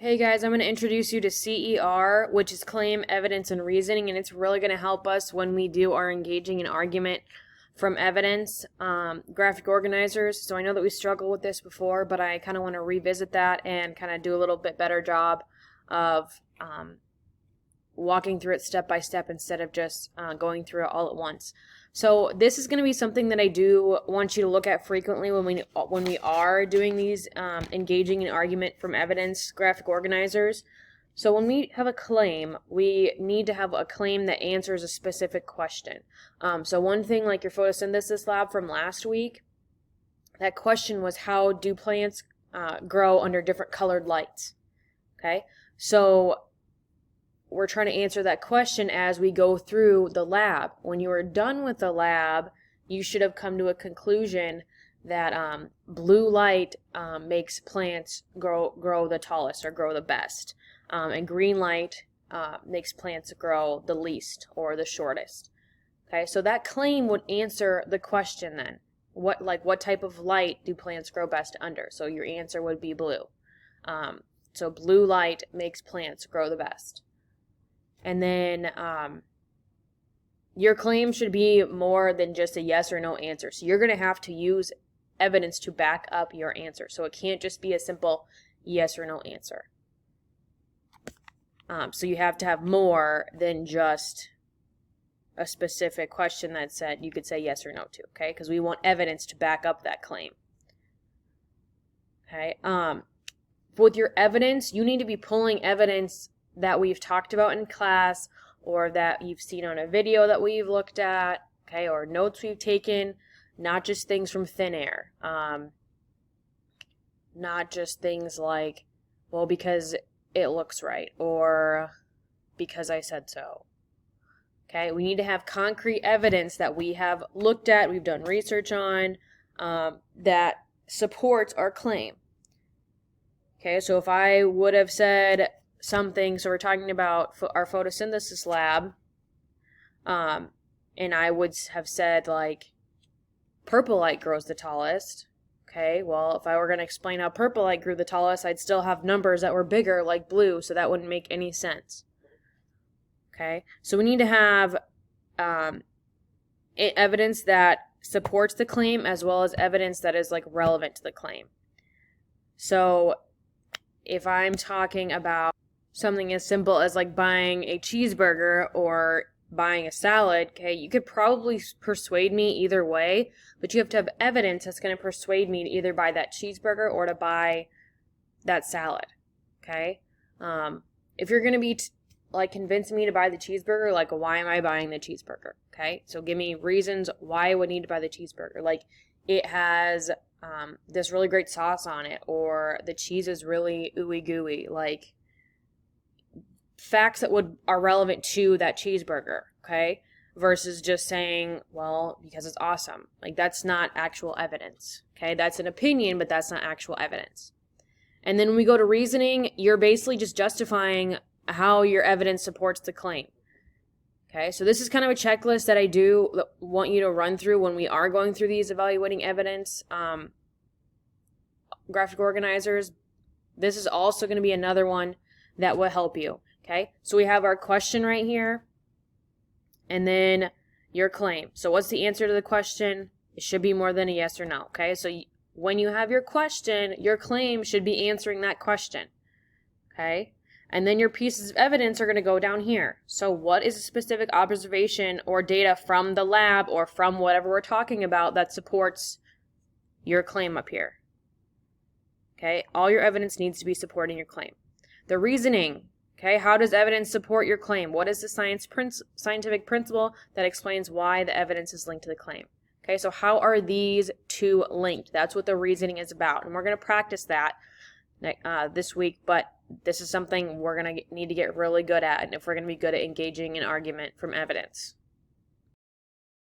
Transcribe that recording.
Hey guys, I'm going to introduce you to CER, which is Claim, Evidence, and Reasoning, and it's really going to help us when we do our engaging in argument from evidence graphic organizers. So I know that we struggled with this before, but I kind of want to revisit that and kind of do a little bit better job of walking through it step by step instead of just going through it all at once. So this is going to be something that I do want you to look at frequently when we are doing these engaging in argument from evidence graphic organizers. So when we have a claim, we need to have a claim that answers a specific question. So one thing like your photosynthesis lab from last week, that question was, how do plants grow under different colored lights? Okay, so we're trying to answer that question as we go through the lab. When you are done with the lab, you should have come to a conclusion that blue light makes plants grow the tallest or grow the best, and green light makes plants grow the least or the shortest. Okay, so that claim would answer the question then. What type of light do plants grow best under? So your answer would be blue. So blue light makes plants grow the best. And then your claim should be more than just a yes or no answer. So you're going to have to use evidence to back up your answer. So it can't just be a simple yes or no answer. So you have to have more than just a specific question that said you could say yes or no to, okay? Because we want evidence to back up that claim. Okay. With your evidence, you need to be pulling evidence that we've talked about in class, or that you've seen on a video that we've looked at, okay, or notes we've taken, not just things from thin air. Not just things like, well, because it looks right, or because I said so. Okay, we need to have concrete evidence that we have looked at, we've done research on, that supports our claim. Okay, so if I would have said something, so we're talking about our photosynthesis lab, and I would have said like purple light grows the tallest. Okay, well, if I were going to explain how purple light grew the tallest, I'd still have numbers that were bigger like blue, so that wouldn't make any sense. Okay, so we need to have evidence that supports the claim as well as evidence that is like relevant to the claim. So if I'm talking about something as simple as like buying a cheeseburger or buying a salad, okay, you could probably persuade me either way, but you have to have evidence that's going to persuade me to either buy that cheeseburger or to buy that salad, okay? If you're going to be convincing me to buy the cheeseburger, like, why am I buying the cheeseburger, okay? So give me reasons why I would need to buy the cheeseburger. Like, it has this really great sauce on it, or the cheese is really ooey gooey, like facts that are relevant to that cheeseburger, okay? Versus just saying, well, because it's awesome. Like, that's not actual evidence, okay? That's an opinion, but that's not actual evidence. And then when we go to reasoning, you're basically just justifying how your evidence supports the claim. Okay, so this is kind of a checklist that I do want you to run through when we are going through these evaluating evidence graphic organizers. This is also going to be another one that will help you. Okay, so we have our question right here, and then your claim. So what's the answer to the question? It should be more than a yes or no. Okay, so when you have your question, your claim should be answering that question. Okay, and then your pieces of evidence are going to go down here. So what is a specific observation or data from the lab or from whatever we're talking about that supports your claim up here? Okay, all your evidence needs to be supporting your claim. The reasoning. Okay, how does evidence support your claim? What is the scientific principle that explains why the evidence is linked to the claim? Okay, so how are these two linked? That's what the reasoning is about. And we're going to practice that this week, but this is something we're going to need to get really good at, and if we're going to be good at engaging in argument from evidence.